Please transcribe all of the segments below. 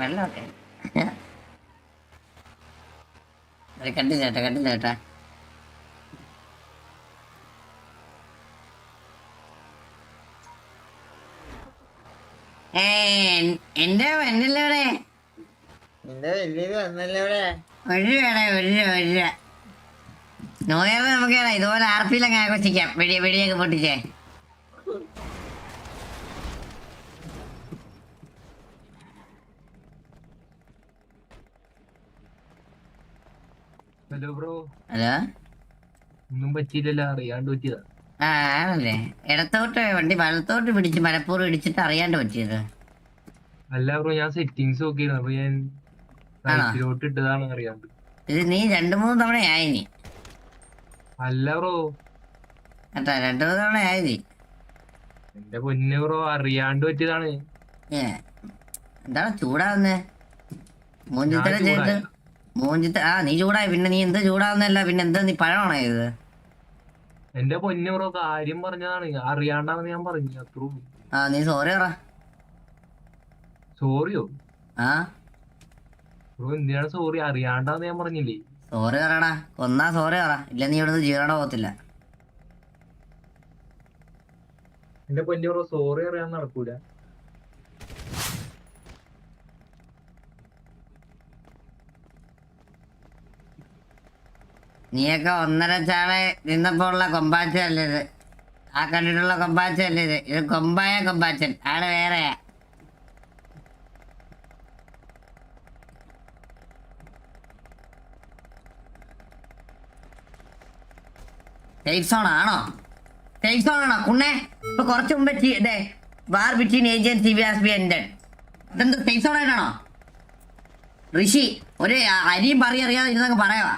വെള്ളമൊക്കെ കണ്ടില്ല ചേട്ടാ കണ്ടില്ല ചേട്ടാ. എന്റെ വന്നല്ലോടെ ഒരു രൂപയുടെ ഒരു രൂപ നോയറ് നമുക്ക് ഇതുപോലെ ആർപ്പിയിലൊക്കെ ആഘോഷിക്കാം. വെടിയൊക്കെ പൊട്ടിച്ചേ. Hello bro. ഹലോ. ഒന്നും പറ്റിയില്ലല്ലോ, അറിയാണ്ട് പറ്റിയതാ. ആണല്ലേ? ഇടത്തോട്ട് വണ്ടി വലത്തോട്ട് പിടിച്ച് മലപ്പൂർവ്വം ഇടിച്ചിട്ട് അറിയാണ്ട് പറ്റിയത്. അല്ല ബ്രോ, ഞാൻ സെറ്റിങ്സ് നോക്കിയിരുന്നു, അപ്പൊ ഞാൻ റൈറ്റിലോട്ട് ഇട്ടതാണ് അറിയാണ്ട്. ഇത് നീ 2-3 തവണയായി നീ. അല്ല ബ്രോ കേട്ടാ, 2-3 തവണയായി നീ. എന്റെ പൊന്നു ബ്രോ, അറിയാണ്ട് പറ്റിയതാണ്. എന്താണ് ചൂടാവുന്നേ? മൂഞ്ചിത്തരം ചെയ്ത് നീ ചൂടായി. പിന്നെ നീ എന്താ ചൂടാവുന്നല്ല? പിന്നെ എന്താ നീ പഴമാണോ ഇത്? എന്റെ പൊന്നു ബ്രോ, കാര്യം പറഞ്ഞതാണ്, അറിയാണ്ടാണെന്ന് ഞാൻ പറഞ്ഞു, അത്രൂ. നീ സോറി പറ. സോറിയോ? ആ ബ്രോ എന്തിനാണ് സോറി? അറിയാണ്ടാന്ന് ഞാൻ പറഞ്ഞില്ലേ. സോറി പറയടാ, കൊന്നാ സോറി പറ, ഇല്ല നീ ഇവിടുന്ന് ജീവനോടെ പോകത്തില്ല. എന്റെ പൊന്നു ബ്രോ, സോറി അറിയാൻ നടക്കൂല. നീയൊക്കെ 1.5 ചാളെ നിന്നപ്പോ ഉള്ള കൊമ്പാച്ചല്ലേ ഇത്? ആ കണ്ടിട്ടുള്ള കൊമ്പാച്ചല്ലേ ഇത്? ഇത് കൊമ്പായ കൊമ്പാച്ചൻ ആള് വേറെയാ. സേഫ് സോൺ ആണോ? സേഫ് സോൺ ആണോ കുണ്ണേ? ഇപ്പൊ കുറച്ചു മുമ്പ് വാർ ബിറ്റ്വീൻ ഏജന്റ് CBSB ended. ഇതെന്ത് സേഫ് സോൺ ആയിട്ടാണോ? ഋഷി ഒരു അരിയും പറി അറിയാതെ ഇരുന്നങ്ങ് പറയവാ.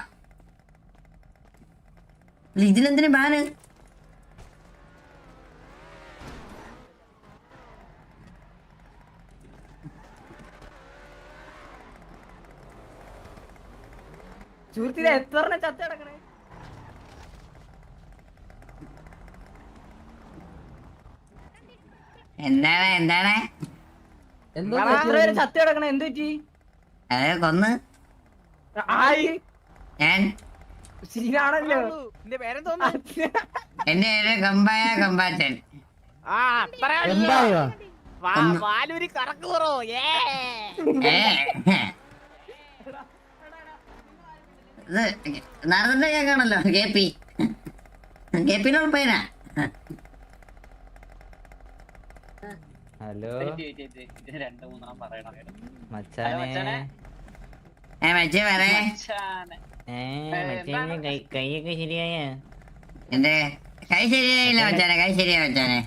ഇതിനെന്തിനു ബാന്? സുഹൃത്തിനെ എത്ര ചത്തടക്കണേ? എന്താണ് ചത്തടക്കണേ? എന്ത് പറ്റി? അതെ കൊന്ന് ഞാൻ. ശരിയാണല്ലോ. എന്റെ പേര് കൊമ്പായ കൊമ്പാച്ചൻ. ഇത് നാരദന്റെ കേക്കാണല്ലോ. KP ഉറപ്പേനാ. ഹലോ മച്ചേ പറേ. കൈയൊക്കെ ശരിയായ? എന്റെ കൈ ശരിയായില്ല മച്ചാനെ. കൈ ശരിയാ മച്ചാനെ.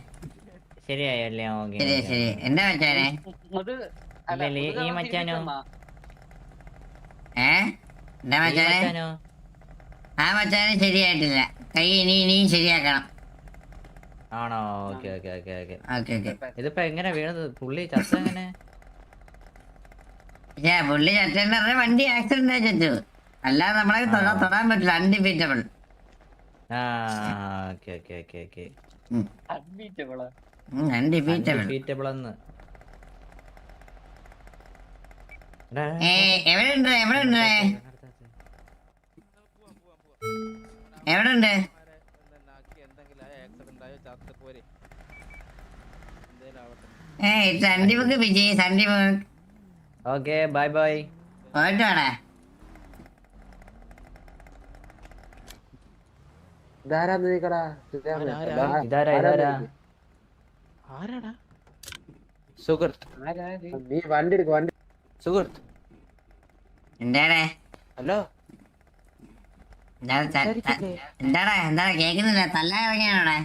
ശരിയായല്ലേ? ശരി. എന്താ മച്ചാനെ? ഈ മച്ചാനോ? എന്താ മച്ചാനെ? ആ മച്ചാനെ ശരിയായിട്ടില്ല. കൈ ഇനിയും ശരിയാക്കണം. ആണോ? Okay okay okay okay. ഇതിപ്പോ എങ്ങനെ വീണത്? പുള്ളി ചത്ത എങ്ങനെ? പുള്ളി ചത്തേണ്ട വണ്ടി ആക്സിഡന്റ് ആയി ചത്തു. അല്ലാതെ നമ്മളെ തൊടാൻ പറ്റില്ല. അൺഡിഫീറ്റബിൾ. അൺഡിഫീറ്റബിൾ എന്ന്. എവിടെയുണ്ട്? സൺഡി book Vijay. സൺഡി book. Okay bye bye. പോയിട്ട് വേണേ. എന്താടേ? ഹലോ, എന്താടാ കേക്കുന്നില്ല? തല്ല ഇറങ്ങിയാണോടെ?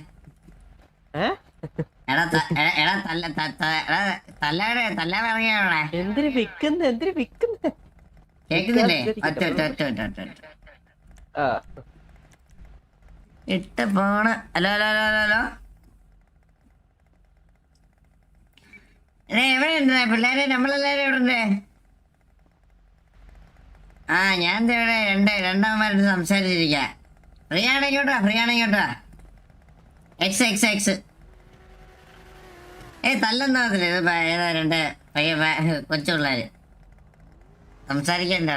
തല്ല ഇറങ്ങിയാണോടെ? എന്തിനു വിക്കുന്ന? കേക്കുന്നില്ലേ? ഒറ്റ ഇട്ട് പോണ്. ഹലോ. എവിടെയുണ്ട് പിള്ളേരെ? നമ്മളെല്ലാരും എവിടെ ഉണ്ട്? ഞാൻ ഇവിടെ രണ്ടാമന്മാരുടെ സംസാരിച്ചിരിക്കാം. ഫ്രീ ആണെങ്കോട്ടാ. X. തല്ലെന്നാകത്തില്ല. ഇത് ഏതാ 2 കൊച്ചു പിള്ളേര്. സംസാരിക്കണ്ട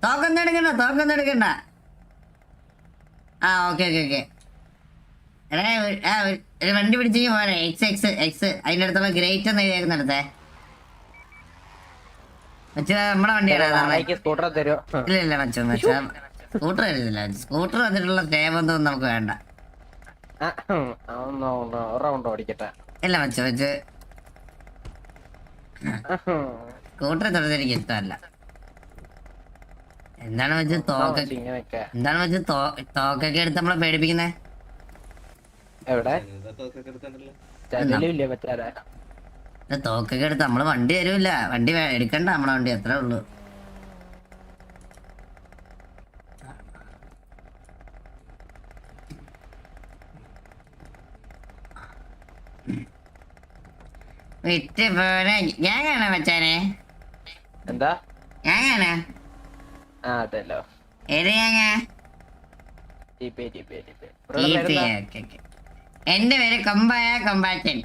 തോക്കൊന്നും എടുക്കണ്ട ആ ഓക്കെ എടാ ഒരു വണ്ടി പിടിച്ചെങ്കിൽ പോരെ എക്സ് അതിന്റെ അടുത്തുള്ള ഗ്രേറ്റ് എന്ന് എഴുതിയേക്കുന്നിടത്തെ മച്ച നമ്മുടെ വണ്ടിയാണ് സ്കൂട്ടർ തരുമോ? ഇല്ല മച്ച സ്കൂട്ടർ വരുന്നില്ല സ്കൂട്ടർ വന്നിട്ടുള്ള സേവൊന്നും നമുക്ക് വേണ്ട റൗണ്ട് ഓടിക്കട്ടെ. ഇല്ല മച്ച സ്കൂട്ടർ തൊടുന്നത് എനിക്ക് ഇഷ്ടമല്ല. എന്താണ് വെച്ച് തോക്കൊക്കെ എടുത്ത് നമ്മളെ പേടിപ്പിക്കുന്നേ? എവിടെ ഇല്ലേ പറ്റാരെ? തോക്കൊക്കെ എടുത്ത് നമ്മള് വണ്ടി തരൂല്ല, വണ്ടി എടുക്കണ്ട നമ്മളെ വണ്ടി, അത്രേ ഉള്ളു. വിറ്റ് പോലെ ഞാൻ കാണാൻ വെച്ചാനെ. എന്താ ഞാൻ കാണാ അതല്ലോ ഏത് ഞാങ്ങ? എന്റെ പേര് കൊമ്പാച്ചൻ.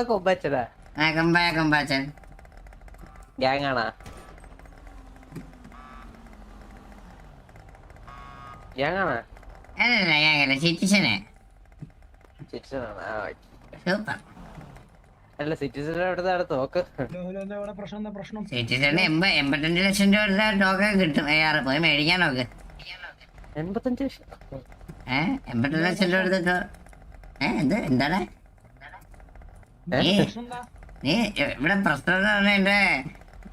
കൊമ്പാച്ചനാ? ആ കൊമ്പാച്ചൻ. ഗ്യാങ്ങാണാ? ഗ്യാങ്ങാണാ? അല്ലല്ല ഞാങ്ങല്ല, സിറ്റിസനെ. സൂപ്പർ. അല്ല സിറ്റിസൺ എവിടെ തോക്ക്? സിറ്റിസന് 85 ലക്ഷം രൂപ ടോക്കൺ കിട്ടും. പോയി മേടിക്കാൻ നോക്ക്. 85 ലക്ഷം? 85 ലക്ഷം രൂപ എടുത്തിട്ടോ. എന്താണ് നീ ഇവിടെ പ്രശ്നം എന്ന് പറഞ്ഞാൽ എന്റെ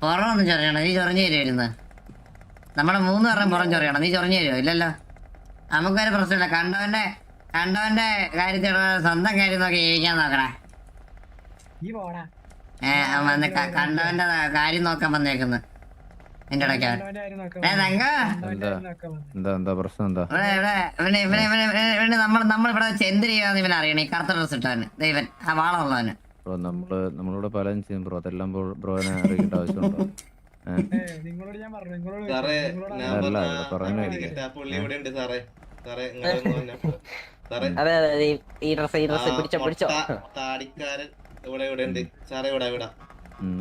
പുറമൊന്നും ചൊറിയണം. നീ ചൊറിഞ്ഞു തരുമായിരുന്നു. നമ്മളെ 3 പേരും പുറം ചൊറിയണം. നീ ചൊറിഞ്ഞു തരുമോ? ഇല്ലല്ലോ. നമുക്കൊരു പ്രശ്നമില്ല. കണ്ടവന്റെ കാര്യത്തിൽ സ്വന്തം കാര്യം നോക്കി ജീവിക്കാൻ നോക്കണേ. കണ്ടവന്റെ കാര്യം നോക്കാൻ വന്നേക്കുന്നു എന്റെ ഇടയ്ക്ക്. നമ്മളിവിടെ എന്ത് ചെയ്യാന്ന് ഇവനെ അറിയണേ. കറുത്ത ഡ്രസ് ഇട്ടവന് ദൈവൻ, ആ വാളമുള്ളവന്. നമ്മളിവിടെ പലതും ചെയ്യും ബ്രോ, അതെല്ലാം ബ്രോനെ അറിയിക്കേണ്ട ആവശ്യമുണ്ടോ? അതെ ഈ ഡ്രസ് പിടിച്ചോ.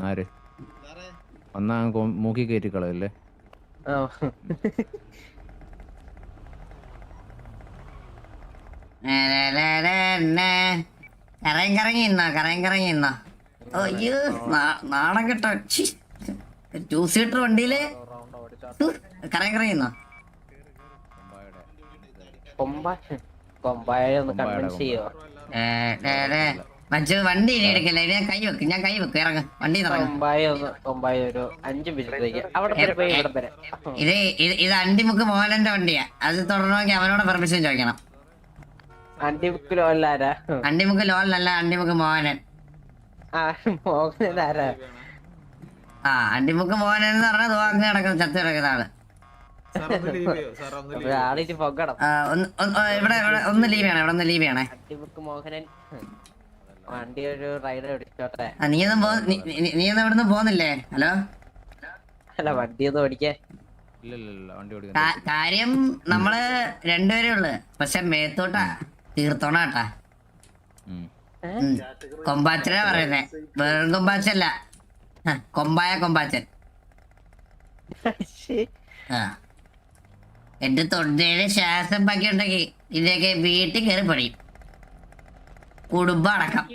ആര് വന്നാ മൂക്കി കയറ്റി കളയല്ലേ? കറങ്ങി ഇന്നോ. അയ്യോ നാണം കേട്ടോ. 2 സീറ്റർ വണ്ടിയില് കറങ്ങി ഇന്നോ. മറ്റു വണ്ടി ഇനി എടുക്കല്ലേ, ഞാൻ കൈ വെക്കും ഇറങ്ങ വണ്ടി ഇത് അണ്ടിമുക്ക് മോഹനന്റെ വണ്ടിയാ. അത് തുടരണമെങ്കിൽ അവനോട് പെർമിഷൻ ചോദിക്കണം. അണ്ടിമുക്ക് ലോലല്ല, അണ്ടിമുക്ക് മോഹനൻ. അണ്ടിമുക്ക് മോഹനൻ എന്ന് പറഞ്ഞാൽ ദോങ്ങ് നടക്കുന്ന ചത്ത് കിടക്കുന്ന ആള്. ഇവിടെ ഒന്ന് ലീവ് ചെയ്യണേ. നീയൊന്നും ഇവിടുന്ന് പോന്നില്ലേ? ഹലോ, കാര്യം നമ്മള് 2 പേരേ ഉള്ളു. പക്ഷെ മേത്തോട്ടാ തീർത്തോണാട്ടാ. കൊമ്പാച്ചനാ പറയുന്നേ, വെറും കൊമ്പാച്ചല്ല, കൊമ്പാച്ചൻ. എന്റെ തൊണ്ടയില് ശ്വാസം ബാക്കി ഉണ്ടെങ്കിൽ ഇതിലേക്ക് വീട്ടിൽ കയറി പണിയും, കുടുംബം അടക്കം.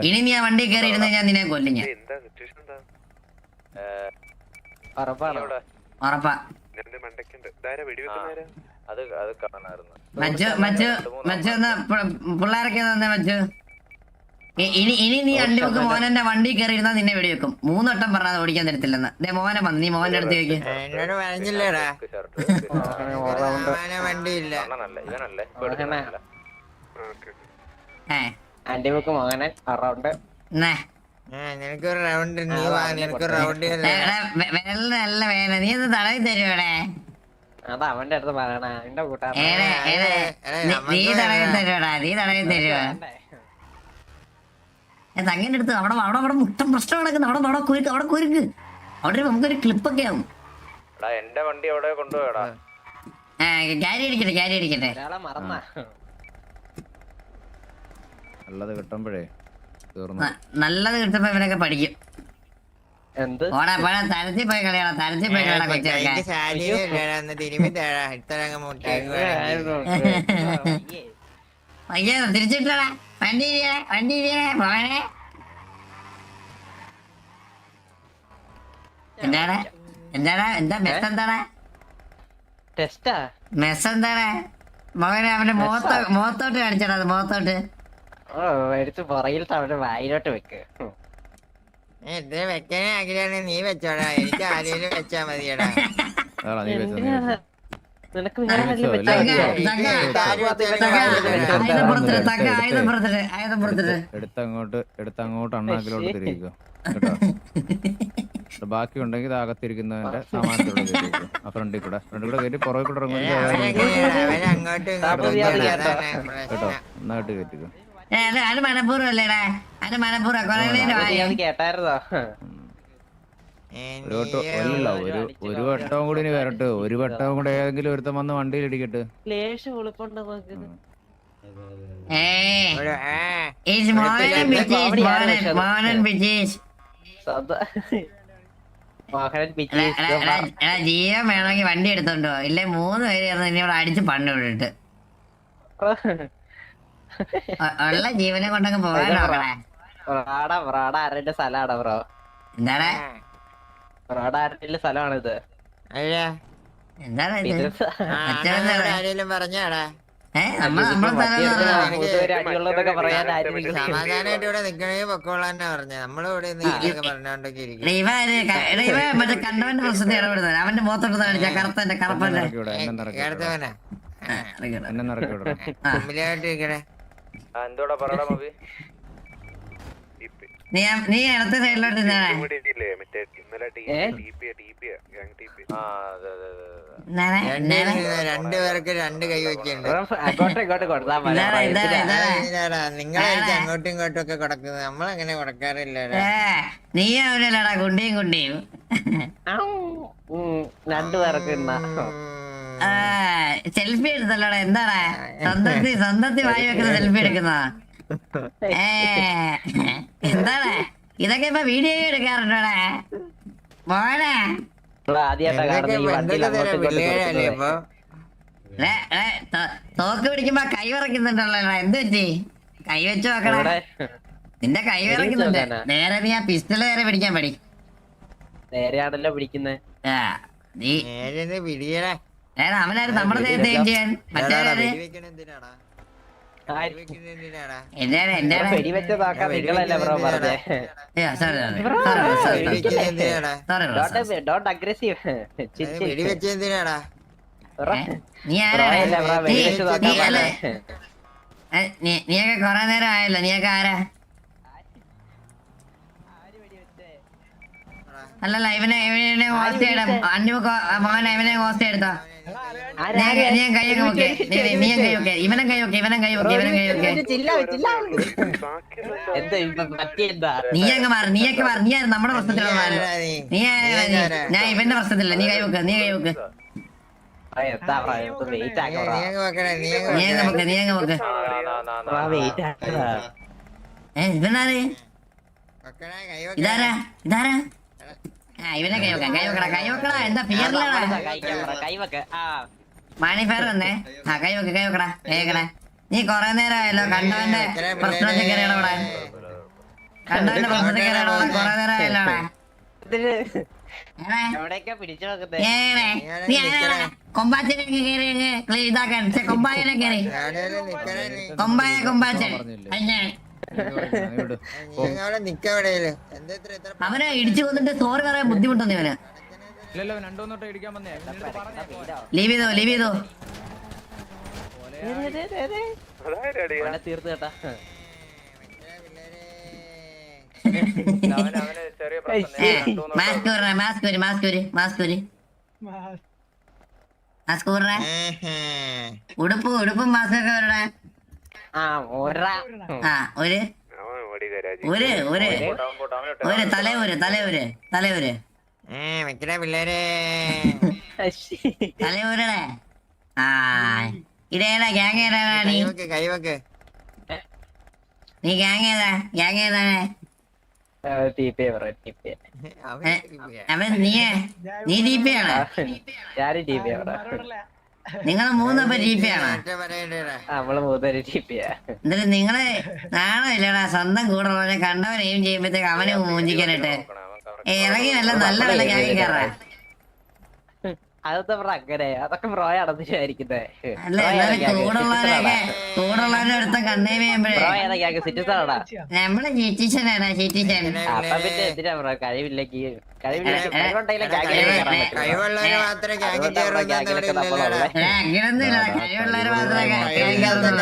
ഇനി നീ ആ വണ്ടി കയറി ഇരുന്ന് ഞാൻ നിന്നെ കൊല്ലും. ഞാൻ ഉറപ്പാ. മച്ചു ഒന്ന് പിള്ളേരൊക്കെ തന്നെ മച്ചു. ഇനി നീ അണ്ടിമുക്ക് മോഹനന്റെ വണ്ടി കയറി ഇരുന്നാ നിന്നെ വെടിവെക്കും. 3 വട്ടം പറഞ്ഞാൽ ഓടിക്കാൻ തരത്തില്ലെന്ന്. മോഹനെ വന്നു, നീ മോഹന്റെ അടുത്ത് ചോദിക്കും. അണ്ടിമുക്ക് മോഹനൻ റൗണ്ട്. വെള്ള വേന നീ ഒന്ന് തടവി തരുവാടേ. അത് അവന്റെ അടുത്ത് പറയണ എന്റെ കൂട്ടാ. നീ തടവി തരുവാ. തങ്ങനെ അടുത്ത് അവിടെ മുട്ടം പ്രശ്നം നടക്കുന്നു. അവിടെ കുരുക്ക് അവിടെ നമുക്കൊരു ക്ലിപ്പൊക്കെ ആവും. എന്റെ വണ്ടി അവിടെ കൊണ്ടുപോയടാ. ക്യാരി അടിക്കട്ടെ ഒരാളെ മറന്നാ നല്ലത് കിട്ടുമ്പോഴേ തീർന്നു. നല്ലത് കിട്ടുമ്പോ ഇവനൊക്കെ പഠിക്കും. എന്ത് ഓടാ പോടാ, തരത്തിൽ പോയി കളിയാടാ, തരത്തിൽ പോയി കളിയാടാ കൊച്ചൊക്കെ. അയ്യോ തിരിച്ചിട്ടാ വണ്ടി മോനെ. എന്താ മെസ്സ് എന്താണ്? ടെസ്റ്റാ മെസ്സ് എന്താണ് മോനെ? അവന്റെ മുഖത്തോട്ട് കാണിച്ചടാ, അത് മുഖത്തോട്ട്. ഓ എടുത്ത് പുറകിലത്തെ അവന്റെ വായിലോട്ട് വെക്ക് ഇത് വെക്കാനേ ആഗ്രഹമാണ്. നീ വെച്ചോടാ, എനിക്ക് ആരെങ്കിലും വെച്ചാ മതിയടാ. അതാ നീ വെച്ചോ, നീ വെച്ചോ. നിനക്ക് വേറെ ആരെങ്കിലും വെച്ചോ, വെച്ചാ മതി. ആയുധം പുറത്തിട്ട് എടുത്തങ്ങോട്ട് അണ്ണാക്കിലോട്ട് തിരികെ കേട്ടോ. ബാക്കി ഉണ്ടെങ്കിൽ അകത്തിരിക്കുന്നവന്റെ സാമാനത്തിലൂടെ കയറ്റിക്കും. ആ ഫ്രണ്ടിൽ കൂടെ കയറ്റി പുറകെ കൂടെ ഇറങ്ങുമ്പോൾ അവരങ്ങോട്ടും കേട്ടോ, നന്നായിട്ട് കയറ്റിക്കും. അത് മനഃപൂർവ്വം അല്ലേടാ, അത് മനഃപൂർവ്വം കൊറേ നേരമായി. അത് കേട്ടായിരുന്നോ ഒരു വട്ടവും കൂടി ഇനി വരട്ടെ. ഒരു വട്ടവും കൂടെ ഏതെങ്കിലും ഒരുത്തം വന്ന് വണ്ടിയിൽ ഇടിക്കട്ടെ. ലേശം ഉളുപ്പുണ്ട് നോക്ക് ജീവൻ വേണമെങ്കിൽ വണ്ടി എടുത്തോണ്ടോ, ഇല്ലേ 3 പേര് ചേർന്ന് ഇനി ഇവിടെ അടിച്ച് പണ്ട് വിട്ടിട്ട് ഉള്ള ജീവനെ കൊണ്ടങ്ങ് പോകാൻ നോക്കണേ. ആരുടെ സ്ഥലമാടാ ബ്രോ? എന്താണ് ആരുടെ സ്ഥലമാണിത്? എന്താണ് ഇത്? ആരെങ്കിലും പറഞ്ഞാടാ അടിയുള്ളതൊക്കെ പറയാൻ ആരും സമാധാനമായിട്ട് ഇവിടെ നിക്കണേ പൊക്കോളാന്നാ പറഞ്ഞ. നമ്മളിവിടെ പറഞ്ഞോണ്ടൊക്കെ ഇരിക്കും. മറ്റേ കണ്ടവന്റെ പ്രശ്നത്തിൽ ഇടപെടുന്നത്. അവന്റെ മുഖത്തോട്ട് കാണിച്ച കറുത്തന്റെ കറുപ്പന്റെ കേടത്തവനാ എന്നെ നിറക്കി വിടണം. മുമ്പിലായിട്ട് ഇരിക്കണേ. എന്തോടാ പറയടാ മതി. നീ ഇടത്തെ സൈഡിലോട്ട് നിന്നാണേ. രണ്ടുപേർക്ക് 2 കൈ വെക്കുന്നുണ്ട്. അങ്ങോട്ടും ഇങ്ങോട്ടും കൊടുത്താ മതി. നിങ്ങളായിരിക്കും അങ്ങോട്ടും ഇങ്ങോട്ടും ഒക്കെ കൊടുക്കുന്നത്. നമ്മളങ്ങനെ കൊടുക്കാറില്ല. നീ അവനല്ലടാ കുണ്ടിയും രണ്ടുപേർക്ക് സെൽഫി എടുത്തല്ലോടാ. എന്താടാ സ്വന്തത്തിൽ വായി വെക്കുന്ന സെൽഫി എടുക്കുന്ന? എന്താണ് ഇതൊക്കെ? ഇപ്പൊ വീഡിയോ എടുക്കാറുണ്ടോടാ മോനെ? തോക്ക് പിടിക്കുമ്പോ കൈ വിറയ്ക്കുന്നുണ്ടല്ലോ. എന്ത് പറ്റി? കൈ വെച്ച് നോക്കണേ. നിന്റെ കൈ വിറയ്ക്കുന്നുണ്ട്. നേരെ നീ ആ പിസ്റ്റള് നേരെ പിടിക്കാൻ പഠി. നേരെയാണല്ലോ പിടിക്കുന്നത്. അവനാരും നമ്മളെ നേരത്തെ ചെയ്യാൻ മറ്റേ വെടിവെച്ച് നോക്കാൻ നിങ്ങളല്ലേ ബ്രോ പറഞ്ഞേ? Don't aggressive. വെടിവെച്ചെന്തിനാടാ? നീയൊക്കെ കൊറേ നേരം ആയല്ലോ. നീയൊക്കെ ആരാ? അല്ലല്ല ഇവനെ ഹോസ്റ്റ് ചെയ്യണം. മോഹൻ ഇവനെ ഹോസ്റ്റ് എടുത്തോ. നീ കൈയൊക്കെ നോക്കേ. ഇവനും കൈ നോക്കെ. നീയൊക്കെ മാറി. നീയൊക്കെ മാറി. നീ നമ്മുടെ പ്രശ്നത്തിലുള്ള മാറി. ഞാൻ ഇവന്റെ പ്രശ്നത്തില്ല. നീ കൈ വെക്ക. ഇവനാര്? ഇതാരാ? ഇവനെ കൈ വെക്കടാ. എന്താ ഫിയറിലാടാ? മാണിഫയർ വന്നേ. കൈ വെക്കടാ. നീ കൊറേ നേരമായല്ലോ കണ്ടവന്റെ പ്രശ്നത്തിൽ കയറി ഇടപെടാൻ. കൊറേ നേരമായല്ലോ. കൊമ്പാച്ചനെ കയറി ഇതാക്കാൻ. കൊമ്പായനെ കയറി കൊമ്പാച്ചൻ അവനെ ഇടിച്ചു കൊന്നിട്ട് സോറി പറയാൻ ബുദ്ധിമുട്ടൊന്നും ഇവന്. ലീവ് ചെയ്തോ. തീർത്ത് കേട്ടാ. ഉടുപ്പും മാസ്കൊക്കെ വരണേ. ഒരു തലയൂര് തലയൂരടെ. ആ ഇതേതാ ഗ്യാങ് ഏതാണ് നീ? കൈവക്ക് നീ ഗ്യാങ് ഏതാണ്? TP bro TP. അവൻ നീ DP ആണോ? ഞാനും TP ബ്രോ. നിങ്ങൾ മൂന്നപ്പോ DP ആണോ? നമ്മള് മൂന്നേര് TP യാ. എന്നിട്ട് നിങ്ങള് നാണോ ഇല്ലടാ സ്വന്തം കൂടെ ഉള്ളവനെ കണ്ടവൻ എയിം ചെയ്യുമ്പോഴത്തേക്ക് അവനെ മൂഞ്ചിക്കാനിട്ട് ഇറങ്ങി നല്ല വല്ല ഗ്യാങ് കയറാ. അതൊക്കെ ബ്രോ അങ്ങനെ അതൊക്കെ ബ്രോ അടന്നിട്ടായിരിക്കുന്നേ. അല്ല കൂടുള്ളവരുടെ അടുത്ത കണ്ണേമ ചെയ്യുമ്പോഴേ ബ്രോ ഏതാ ഗ്യാങ് സിറ്റിസണാ? നമ്മള് ചീറ്റീച്ചനാണ് ചീറ്റീച്ചൻ. അപ്പൊ പിന്നെ എന്തിനാ ബ്രോ കഴിവുണ്ടെങ്കിലേ കഴിവുണ്ടെങ്കിലേ ഗ്യാങ് കയറാൻ പറ്റും. കഴിവുള്ളവര് മാത്രമേ ഗ്യാങ്ങിൽ കയറുന്നൊന്നും ഇവിടെ ഇല്ലല്ലോടാ. അങ്ങനൊന്നുമില്ല കഴിവുള്ളവര് മാത്രമേ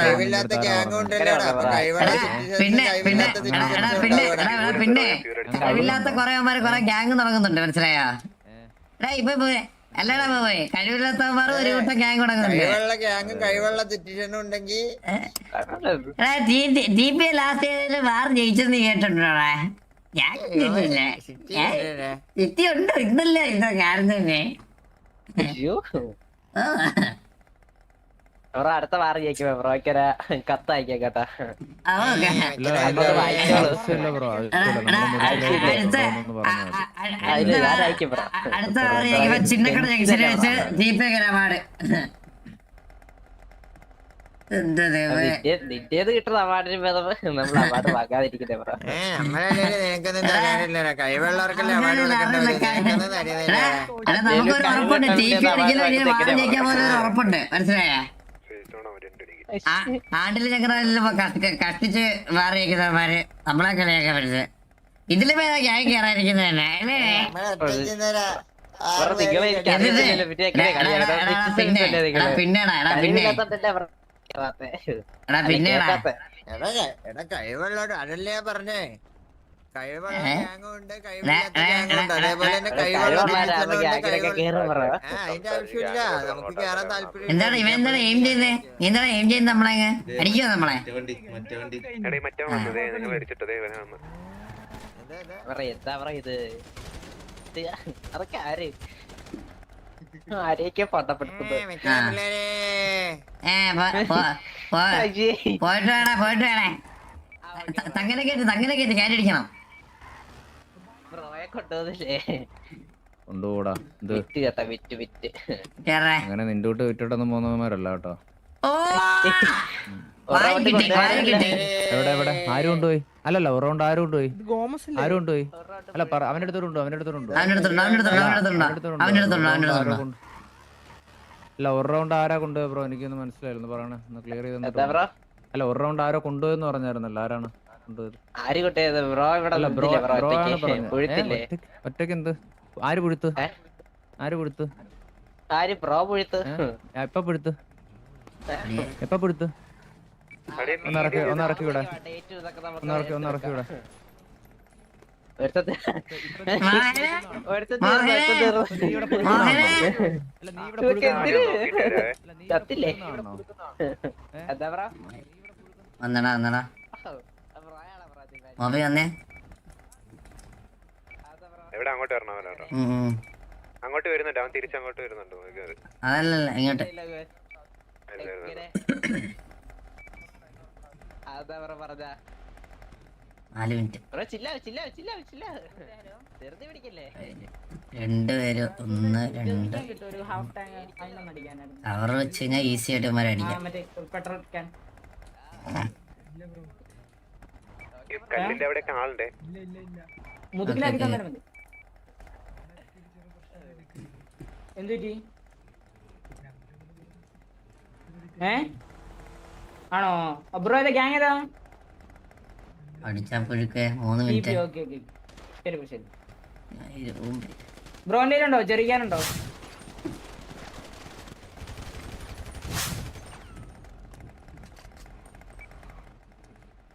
കഴിവില്ലാത്ത ഗ്യാങ് ഉണ്ടല്ലോടാ. അപ്പൊ കഴിവുള്ള പിന്നെ കഴിവില്ലാത്ത കൊറേ കൊറേ ഗ്യാങ് തുടങ്ങുന്നുണ്ട് മനസ്സിലായോ? ഇപ്പൊ അല്ലടാ പോയി കഴിവില്ലാത്തവന്മാർ ഒരു കൂട്ടം ഗ്യാങ് തുടങ്ങുന്നുണ്ട്. കഴിവുള്ള ഗ്യാങ്ങും കഴിവുള്ള സിറ്റിസണും ഉണ്ടെങ്കിൽ DP ലാസ്റ്റ് ഏതെങ്കിലും വാർ ജയിച്ചെന്ന് കേട്ടിട്ടുണ്ടോടാ? ഞാൻ കേട്ടിട്ടില്ല. സിറ്റി ഉണ്ടോ? ഇന്നല്ലേ ഇതോ കാണുന്നേ. ബ്രോ അടുത്ത വാറ് ജയിക്കുമ്പോ ബ്രോയ്ക്കൊരു കത്ത് അയക്കാം കേട്ടാ. അടുത്ത ചിന്നക്കട ജംഗ്ഷനിൽ വെച്ച് DP അവാർഡ്. നിന്റേത് കിട്ടുന്ന അവാർഡിന് നമ്മൾ അവാർഡ് വാങ്ങാതിരിക്കുന്നേ ബ്രോ. നമ്മളല്ലേ നിനക്കൊന്നും തരാനില്ലടാ. കഴിവുള്ളവർക്കല്ലേ അവാർഡ് കൊടുക്കേണ്ടത്. നിനക്കൊന്നും തരുന്നില്ല. നമുക്കൊരു ഉറപ്പുണ്ട് DP അടിക്കലും വാർ ജയിക്കാൻ പോലെ ഒരു ഉറപ്പുണ്ട് മനസ്സിലായ? ആണ്ടില് ഞങ്ങളെല്ലാം കഷ്ടിച്ച് വാർ ജയിക്കുന്നവന്മാര് നമ്മളെ കളിയാക്കാൻ പറ്റുന്നത്. ഇതില് പേരാ ഗ്യാങ് കയറാതിരിക്കുന്നത് തന്നെ അല്ലേ? കഴിവുള്ളവർ അതല്ലേ പറഞ്ഞേ. കഴിവുള്ള ഗ്യാങ്ങും ഉണ്ട് കഴിവില്ലാത്ത ഗ്യാങ്ങും ഉണ്ട്. അതേപോലെ തന്നെ കഴിവുള്ള അതിന്റെ ആവശ്യമില്ല. നമുക്ക് കേറാൻ താല്പര്യം. എന്താണ് ഇവൻ എന്താണ് എയിം ചെയ്യുന്നത്? നീ എന്താണ് എയിം ചെയ്യുന്നത്? നമ്മളെ അടിക്കുമോ നമ്മളെ? എന്താ പറ ഇത് അതൊക്കെ ആരെയൊക്കെ പട്ടപ്പെടുത്തുന്നത്? പോയിട്ട് വേണേ തങ്ങനെ കേട്ട് കാറ്റടിക്കണം. ബ്രോയെ കൊണ്ടുപോകുന്നില്ലേ? കൊണ്ടുപോടാ. വിറ്റ് കേട്ടാ വിറ്റ് അങ്ങനെ നിന്റെ വീട്ട് വിട്ടിട്ടൊന്നും പോകുന്നവന്മാരല്ല കേട്ടോ. എവിടെ ആരും കൊണ്ടുപോയി? അല്ലല്ല ഒരു റൗണ്ട് ആരും കൊണ്ടുപോയി? അല്ല അവന്റെ അടുത്തോണ്ടോ? അല്ല ഒരു റൗണ്ട് ആരാ കൊണ്ടുപോയി ബ്രോ? എനിക്കൊന്ന് മനസ്സിലായിരുന്നു. പറയണേ ഒന്ന് ക്ലിയർ ചെയ്ത്. അല്ല ഒരു റൗണ്ട് ആരോ കൊണ്ടുപോയെന്ന് പറഞ്ഞായിരുന്നല്ലോ. ആരാണ് കൊണ്ടുപോയത്? ഒറ്റക്ക് എന്ത്? ആര് പുഴുത്ത്? എപ്പ പുഴുത്ത്? ഒന്നിറക്കി വിടാ. വന്നടാ മൊബൈൽ വന്നേ. എവിടെ അങ്ങോട്ട് വരണോ? അങ്ങോട്ട് വരുന്നുണ്ട്. അവൻ തിരിച്ചങ്ങോട്ട് വരുന്നുണ്ട്. അതല്ലല്ല ഇങ്ങോട്ട്. 4 മിനിറ്റ്. 2 പേര് 1 2 അവർ വെച്ച് കഴിഞ്ഞാൽ ഈസി ആയിട്ട് ഇവന്മാരെ അടിക്കാം. കല്ലിന്റെ അവിടെ ആളുണ്ടേ. എന്തുപറ്റി? ആണോ ബ്രോ? ഏതാ ഗ്യാങ് ഏതാ? അടിച്ചാ പുഴുക്കെ 3 മിനിറ്റ്. ശരി ബ്രോ എന്തെങ്കിലും ചെറിയാനുണ്ടോ?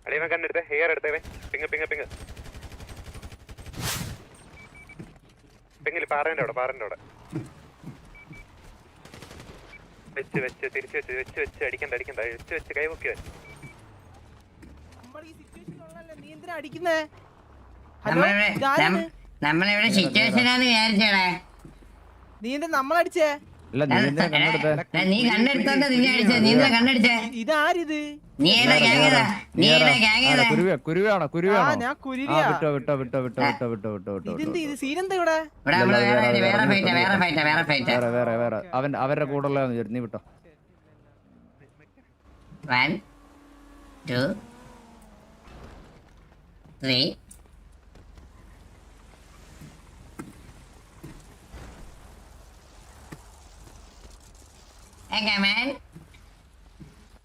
അടിയവൻ കണ്ണെടുത്തേ. ഹെയർ എടുത്തേ. പിങ്ങ് പിങ്ങില് പാറേന്റെ അവിടെ വെച്ച് തിരിച്ചു വെച്ച് അടിക്കണ്ട വെച്ച് കൈ പൊക്കിയ. നമ്മളിവിടെ സിറ്റുവേഷനാണ് വിചാരിച്ചേ. നീ നമ്മളടിച്ചേ അല്ല നീ എന്തിനാ കണ്ണെടുത്തേ? നീ കണ്ണെടുത്തോണ്ട് നിന്നെ അടിച്ചേ. നീ എന്തിനാ കണ്ണടിച്ചേ? ഇതാരിത്? നീ ഏതാ ഗ്യാങ് ഏതാ? നീ ഏതാ ഗ്യാങ് ഏതാ? കുരുവിയാണോ? ഞാൻ ആ കുരുവിയാ. വിട്ടോ. ഇതെന്ത് ഇത് സീനെന്താ ഇവിടെ? ഇവിടെ നമ്മള് വേറെ ഫൈറ്റ്. വേറെ അവരുടെ കൂടെ ഉള്ളതെന്ന് വിചാരിച്ചു. നീ വിട്ടോ. 1 2 3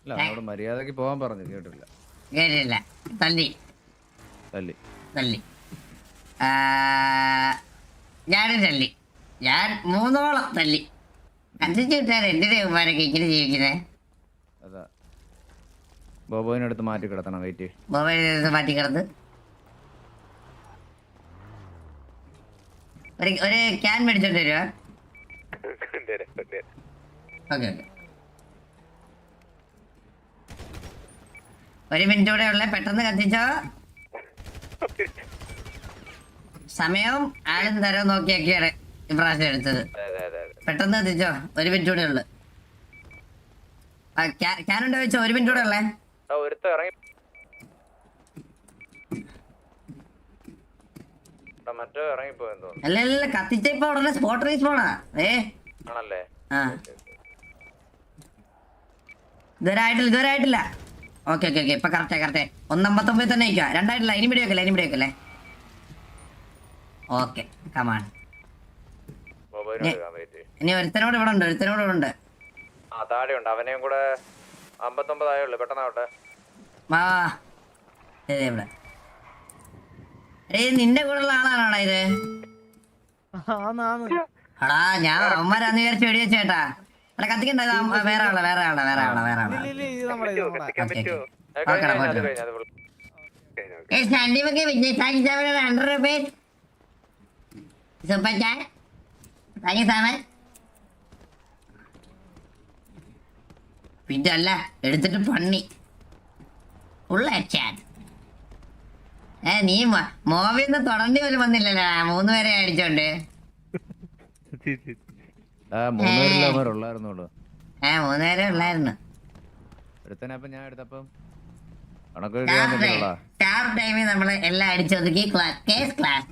അല്ല അവനോട് മര്യാദക്ക് പോകാൻ പറഞ്ഞു. കേട്ടില്ല. കേട്ടില്ല. തല്ലി. ഞാനും തല്ലി. ഞാൻ 3 ഓളം തല്ലി. കത്തിച്ചു വിട്ടാണ് എന്തിനാ ഉമ്മാരൊക്കെ ഇങ്ങനെ ജീവിക്കുന്നേ? അതാ ബോബോയിനടുത്ത് മാറ്റി കിടത്തണം. വെയിറ്റ്. മൊബൈൽ മാറ്റി കിടന്ന് ഒരു ക്യാൻ മേടിച്ചോണ്ട് വരുവാ. ഓക്കെ ഒരു മിനിറ്റ് കൂടെ ഉള്ള. പെട്ടെന്ന് കത്തിച്ചോ. സമയവും ആളും തരവും നോക്കിയൊക്കെയാണ് ഇപ്രാവശ്യം എടുത്തത്. പെട്ടെന്ന് കത്തിച്ചോ. ഒരു മിനിറ്റ് കൂടെ ഉള്ളു. ക്യാനുണ്ടോ വെച്ചോ? ഒരു മിനിറ്റ് കൂടെ ഉള്ളേ. അല്ല കത്തിച്ചപ്പോ ഉടനെ സ്പോട്ട് റേസ് പോണാ. ആ ഇതുവരായിട്ടില്ല. ഓക്കെ ഇപ്പൊ കറക്റ്റ് 1:59 തന്നെ അയക്കുക. 2 ഇനി പിടിവെക്കല്ലേ. Okay come on. ഇനി ഒരുത്തനോട് ഇവിടെ ഉണ്ട്. അവനെയും കൂടെ 59 ആയുള്ളൂ. പെട്ടെന്നാവട്ടെ. വാ ഇവിടെ. നിന്റെ കൂടെ ഉള്ള ആളാണോടാ ഇത്? എടാ ഞാൻ അവന്മാരാന്ന് വിചാരിച്ച് വെടി വെച്ചേട്ടാ. എടാ കത്തിക്കണ്ട. വേറെ ആളാ. പിന്നല്ല എടുത്തിട്ട് പണി ഉള്ള നീ മോവിന്ന് തുടർണ്ടി പോലും വന്നില്ലല്ലോ. 3 പേരെ അടിച്ചോണ്ട്. 3 പേരുള്ളായിരുന്നുള്ളൂ. 3 പേരെ ഉള്ളായിരുന്നു. ഒരുത്തനപ്പം ഞാൻ എടുത്തപ്പം സ്റ്റാർ ടൈമിൽ നമ്മള് എല്ലാം അടിച്ചൊതുക്കി കേസ് ക്ലാസ്